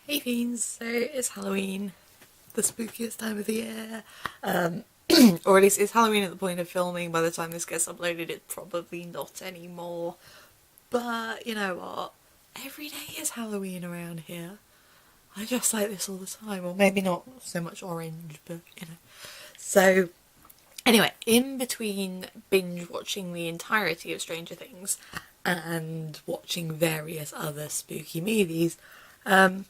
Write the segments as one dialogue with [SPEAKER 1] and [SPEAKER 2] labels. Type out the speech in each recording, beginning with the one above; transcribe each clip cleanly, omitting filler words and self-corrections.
[SPEAKER 1] Hey fiends, so it's Halloween, the spookiest time of the year. Or at least it's Halloween at the point of filming. By the time this gets uploaded, it's probably not anymore. But you know what? Every day is Halloween around here. I dress like this all the time, or maybe not so much orange, but you know. So, anyway, in between binge watching the entirety of Stranger Things and watching various other spooky movies, um,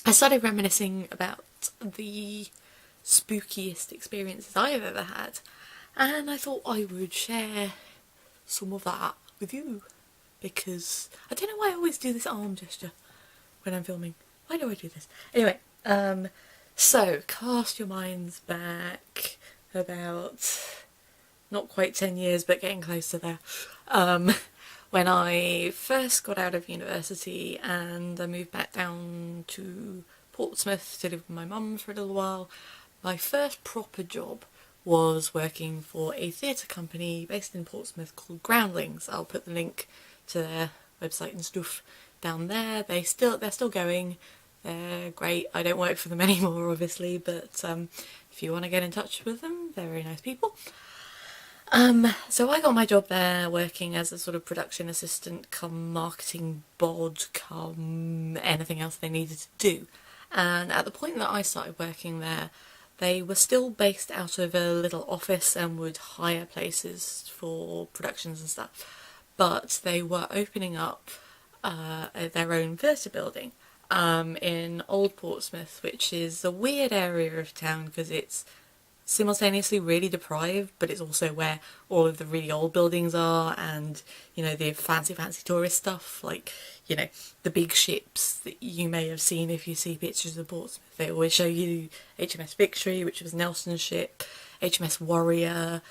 [SPEAKER 1] I started reminiscing about the spookiest experiences I've ever had, and I thought I would share some of that with you because I don't know why I always do this arm gesture when I'm filming. Why do I do this? Anyway, so cast your minds back about not quite 10 years, but getting close to there. When I first got out of university and I moved back down to Portsmouth to live with my mum for a little while, my first proper job was working for a theatre company based in Portsmouth called Groundlings. I'll put the link to their website and stuff down there. They're still going. They're great. I don't work for them anymore, obviously, but if you want to get in touch with them, they're very nice people. So I got my job there working as a sort of production assistant come marketing bod come anything else they needed to do. And at the point that I started working there, they were still based out of a little office and would hire places for productions and stuff. But they were opening up their own theatre building in Old Portsmouth, which is a weird area of town because it's simultaneously really deprived, but it's also where all of the really old buildings are, and you know, the fancy tourist stuff, like, you know, the big ships that you may have seen if you see pictures of Portsmouth. They always show you HMS Victory, which was Nelson's ship, HMS Warrior,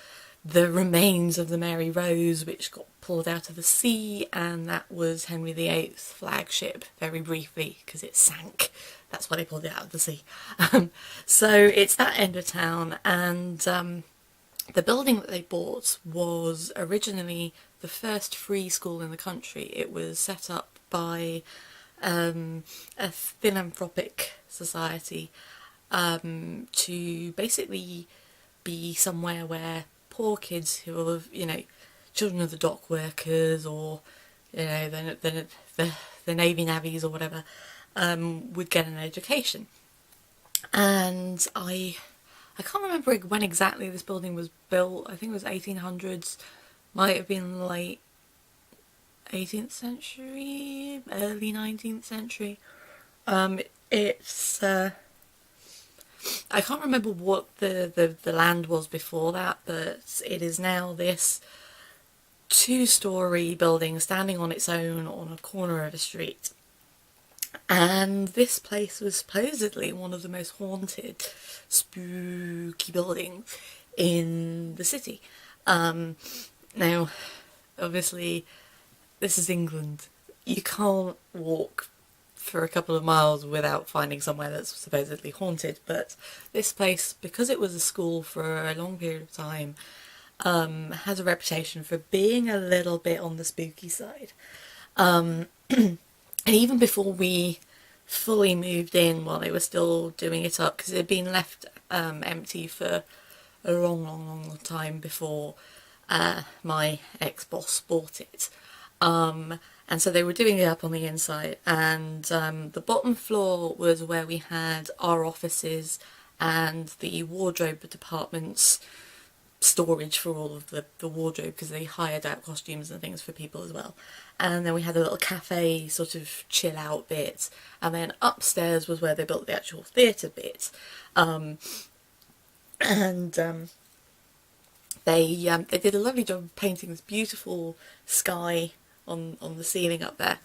[SPEAKER 1] the remains of the Mary Rose, which got pulled out of the sea, and that was Henry VIII's flagship, very briefly, because it sank. That's why they pulled it out of the sea. So it's that end of town, and the building that they bought was originally the first free school in the country. It was set up by a philanthropic society to basically be somewhere where poor kids who are, you know, children of the dock workers, or you know, the navy navvies or whatever, would get an education. And I can't remember when exactly this building was built. I think it was 1800s, might have been late 18th century, early 19th century. It's I can't remember what the land was before that, but it is now this two-storey building standing on its own on a corner of a street. And this place was supposedly one of the most haunted, spooky buildings in the city. Now, obviously, this is England. You can't walk for a couple of miles without finding somewhere that's supposedly haunted, but this place, because it was a school for a long period of time, has a reputation for being a little bit on the spooky side. And even before we fully moved in, while they were still doing it up, because it had been left empty for a long time before my ex-boss bought it. And so they were doing it up on the inside, and the bottom floor was where we had our offices and the wardrobe department's storage for all of the wardrobe, because they hired out costumes and things for people as well. And then we had a little cafe sort of chill out bit, and then upstairs was where they built the actual theatre bit. They did a lovely job of painting this beautiful sky on the ceiling up there,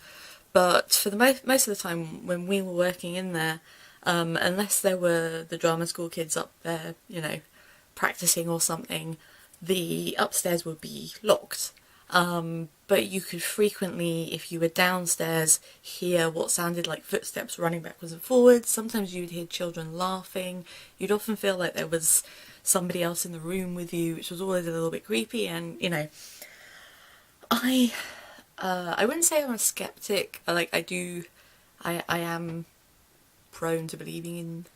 [SPEAKER 1] but for the most of the time when we were working in there, unless there were the drama school kids up there, you know, practicing or something, the upstairs would be locked. But you could frequently, if you were downstairs, hear what sounded like footsteps running backwards and forwards. Sometimes you'd hear children laughing. You'd often feel like there was somebody else in the room with you, which was always a little bit creepy. And, you know, I wouldn't say I'm a skeptic. I do I am prone to believing in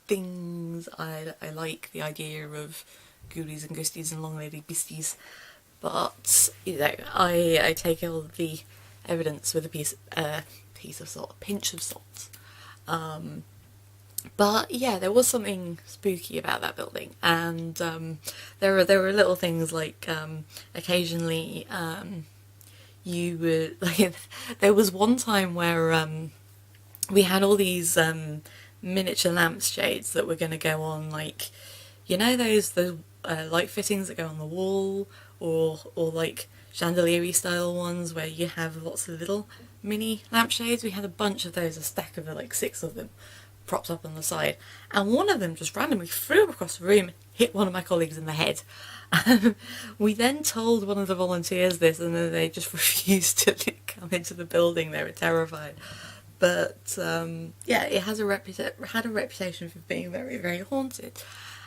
[SPEAKER 1] things. I like the idea of ghoulies and ghosties and long lady beasties, but you know, I take all the evidence with a piece of salt, a pinch of salt. But yeah, there was something spooky about that building, and there were little things like occasionally you would like there was one time where we had all these miniature lampshades that were going to go on, like, you know, those light fittings that go on the wall, or like chandelier style ones where you have lots of little mini lampshades. We had a bunch of those, a stack of like 6 of them propped up on the side, and one of them just randomly flew across the room, hit one of my colleagues in the head. We then told one of the volunteers this, and then they just refused to come into the building. They were terrified. But yeah, it has had a reputation for being very, very haunted.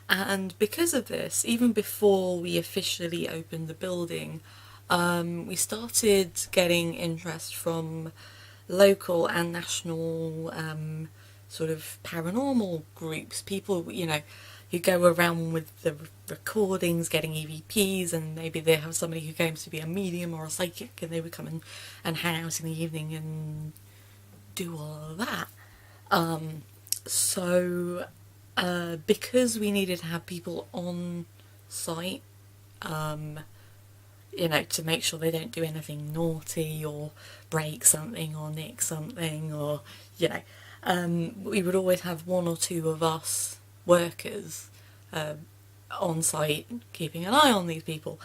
[SPEAKER 1] And because of this, even before we officially opened the building, we started getting interest from local and national sort of paranormal groups. People, you know, who go around with the recordings getting EVPs, and maybe they have somebody who claims to be a medium or a psychic, and they would come and hang out in the evening and do all of that. So because we needed to have people on site, you know, to make sure they don't do anything naughty or break something or nick something, or, you know, we would always have 1 or 2 of us workers on site keeping an eye on these people,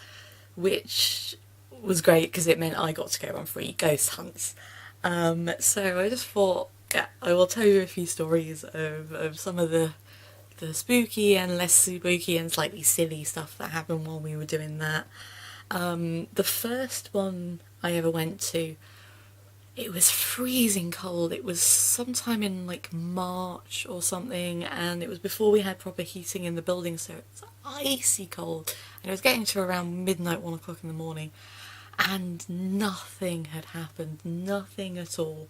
[SPEAKER 1] which was great because it meant I got to go on free ghost hunts. So I just thought, yeah, I will tell you a few stories of some of the spooky and less spooky and slightly silly stuff that happened while we were doing that. The first one I ever went to, it was freezing cold. It was sometime in like March or something, and it was before we had proper heating in the building, so it was icy cold, and it was getting to around midnight, 1 o'clock in the morning, and nothing had happened, nothing at all.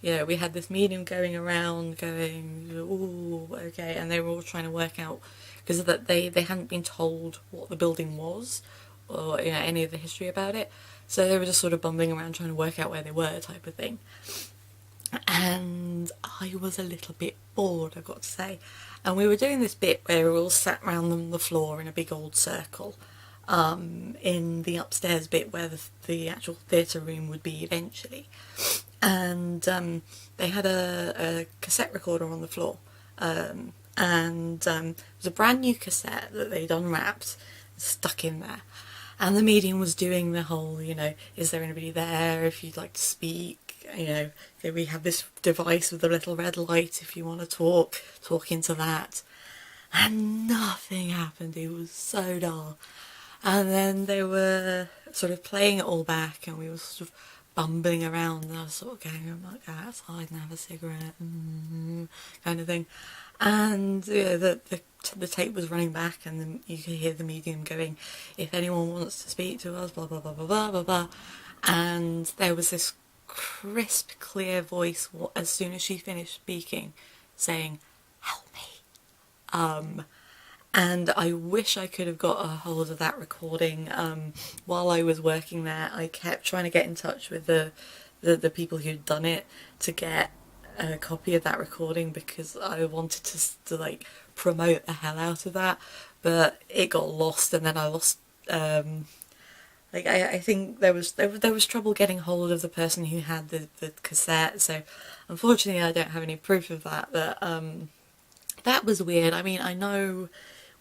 [SPEAKER 1] You know, we had this medium going around going, ooh, okay, and they were all trying to work out, because they hadn't been told what the building was, or, you know, any of the history about it, so they were just sort of bumbling around trying to work out where they were, type of thing. And I was a little bit bored, I've got to say. And we were doing this bit where we all sat round on the floor in a big old circle, in the upstairs bit where the actual theatre room would be eventually. And they had a cassette recorder on the floor, and it was a brand new cassette that they'd unwrapped, stuck in there. And the medium was doing the whole, you know, is there anybody there if you'd like to speak? You know, we have this device with a little red light if you want to talk into that. And nothing happened. It was so dull. And then they were sort of playing it all back, and we were sort of bumbling around, and I was sort of going, I might go outside and have a cigarette, kind of thing. And yeah, the tape was running back, and then you could hear the medium going, if anyone wants to speak to us, blah blah blah blah blah blah blah. And there was this crisp, clear voice as soon as she finished speaking, saying, "Help me." And I wish I could have got a hold of that recording. While I was working there, I kept trying to get in touch with the people who'd done it to get a copy of that recording, because I wanted to like promote the hell out of that, but it got lost, and then I lost. Like I think there was trouble getting hold of the person who had the cassette. So unfortunately, I don't have any proof of that. But that was weird. I mean, I know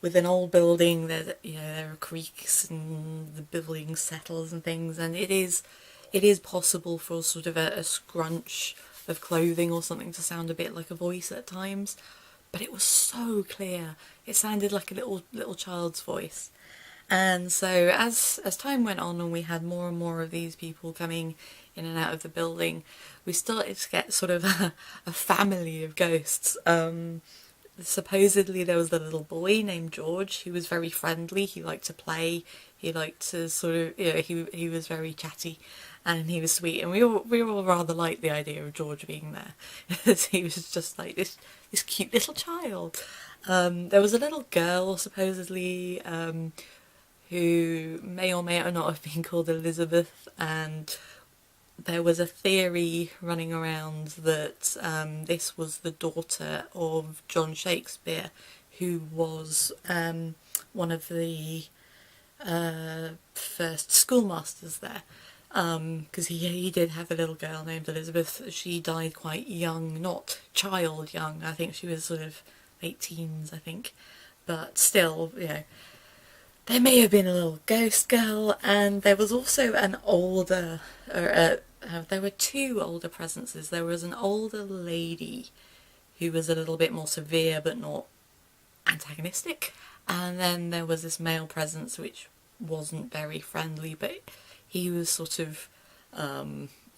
[SPEAKER 1] with an old building there, you know, there are creaks and the building settles and things, and it is possible for sort of a scrunch of clothing or something to sound a bit like a voice at times, but it was so clear. It sounded like a little child's voice. And so as time went on and we had more and more of these people coming in and out of the building, we started to get sort of a family of ghosts. Supposedly there was a little boy named George who was very friendly. He liked to play. He liked to sort of, you know, he was very chatty. and he was sweet, and we all rather liked the idea of George being there, because he was just like this cute little child. There was a little girl supposedly who may or may not have been called Elizabeth, and there was a theory running around that this was the daughter of John Shakespeare, who was one of the first schoolmasters there, because he did have a little girl named Elizabeth. She died quite young, not child young. I think she was sort of late teens, I think, but still, you know, there may have been a little ghost girl, and there was also an older, there were two older presences. There was an older lady who was a little bit more severe but not antagonistic, and then there was this male presence which wasn't very friendly, but he was sort of a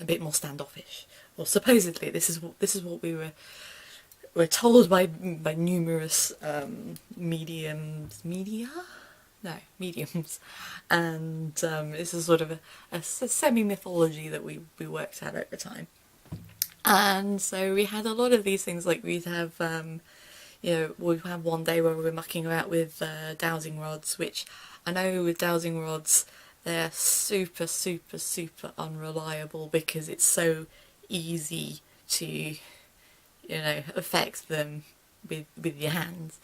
[SPEAKER 1] bit more standoffish. Well, supposedly this is what we were told by numerous mediums, and this is sort of a semi-mythology that we worked out over time. And so we had a lot of these things, like we'd have, you know, we'd have one day where we were mucking about with dowsing rods, which I know with dowsing rods, they're super, super, super unreliable because it's so easy to, you know, affect them with your hands.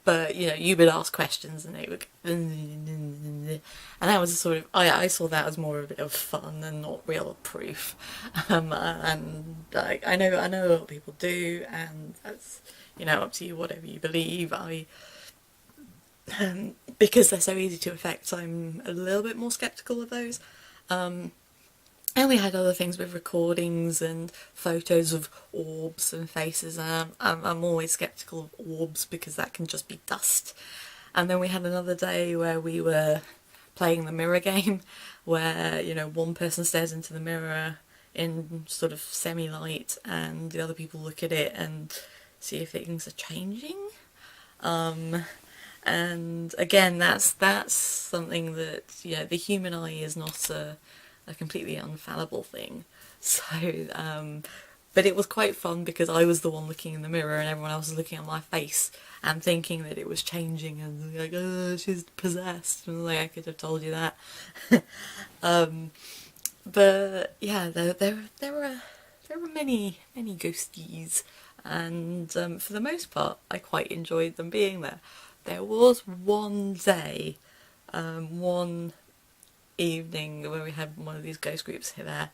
[SPEAKER 1] But, you know, you would ask questions and they would go, and that was sort of, I saw that as more of a bit of fun and not real proof. And I know a lot of people do, and that's, you know, up to you, whatever you believe. Because they're so easy to affect, I'm a little bit more sceptical of those. And we had other things with recordings and photos of orbs and faces. I'm always sceptical of orbs because that can just be dust. And then we had another day where we were playing the mirror game, where, you know, one person stares into the mirror in sort of semi-light and the other people look at it and see if things are changing. And again, that's something that, you know, the human eye is not a completely infallible thing. So, but it was quite fun because I was the one looking in the mirror and everyone else was looking at my face and thinking that it was changing and like, oh, she's possessed. And like, I could have told you that. But yeah, there were many ghosties, and for the most part, I quite enjoyed them being there. There was one day, one evening where we had one of these ghost groups here there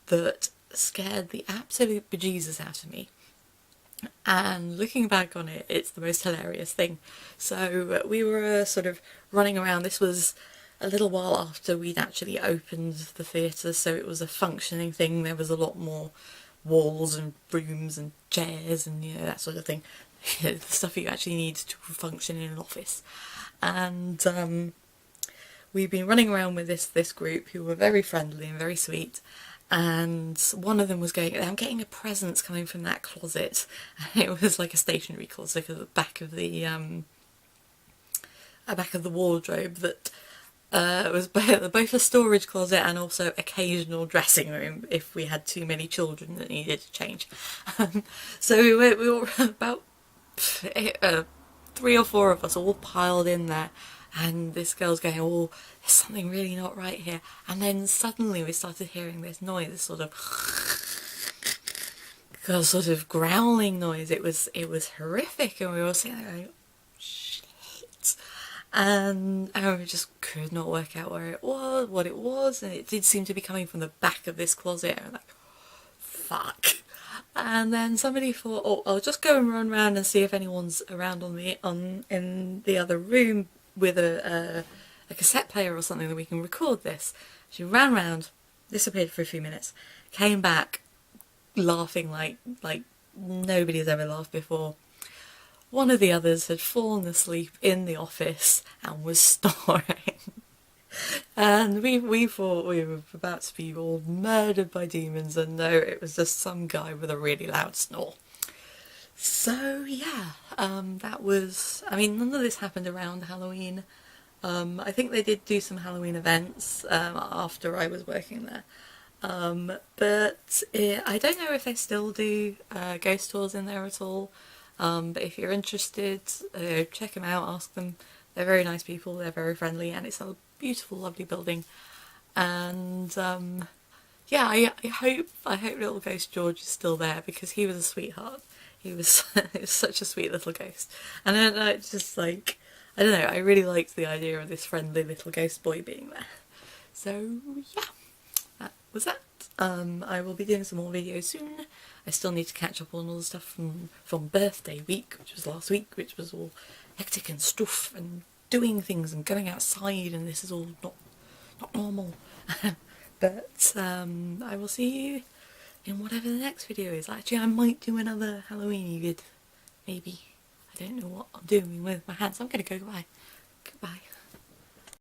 [SPEAKER 1] that scared the absolute bejesus out of me, and looking back on it, it's the most hilarious thing. So we were sort of running around. This was a little while after we'd actually opened the theatre, so it was a functioning thing. There was a lot more walls and rooms and chairs and, you know, that sort of thing. The stuff you actually need to function in an office. And we've been running around with this group who were very friendly and very sweet, and one of them was going, I'm getting a presence coming from that closet. And it was like a stationery closet at the back of the wardrobe that was both a storage closet and also occasional dressing room if we had too many children that needed to change. So we were about 3 or 4 of us all piled in there, and this girl's going, oh, there's something really not right here. And then suddenly we started hearing this noise, this sort of growling noise. It was horrific, and we were all sitting there going, shit. And we just could not work out what it was, and it did seem to be coming from the back of this closet. And like, fuck. And then somebody thought, oh, I'll just go and run around and see if anyone's around in the other room with a cassette player or something that we can record this. She ran around, disappeared for a few minutes, came back laughing like nobody has ever laughed before. One of the others had fallen asleep in the office and was snoring. And we thought we were about to be all murdered by demons, and no, it was just some guy with a really loud snore. So yeah, that was, I mean, none of this happened around Halloween. I think they did do some Halloween events after I was working there. But I don't know if they still do ghost tours in there at all. But if you're interested, check them out, ask them. They're very nice people, they're very friendly, and it's a beautiful, lovely building. And yeah, I hope little ghost George is still there because he was a sweetheart. He was, he was such a sweet little ghost. And then it's just like, I don't know, I really liked the idea of this friendly little ghost boy being there. So yeah, that was that. I will be doing some more videos soon. I still need to catch up on all the stuff from birthday week, which was last week, which was all hectic and stuff and doing things and going outside, and this is all not normal. But I will see you in whatever the next video is. Actually, I might do another Halloweeny vid, maybe. I don't know what I'm doing with my hands. I'm gonna go. Goodbye.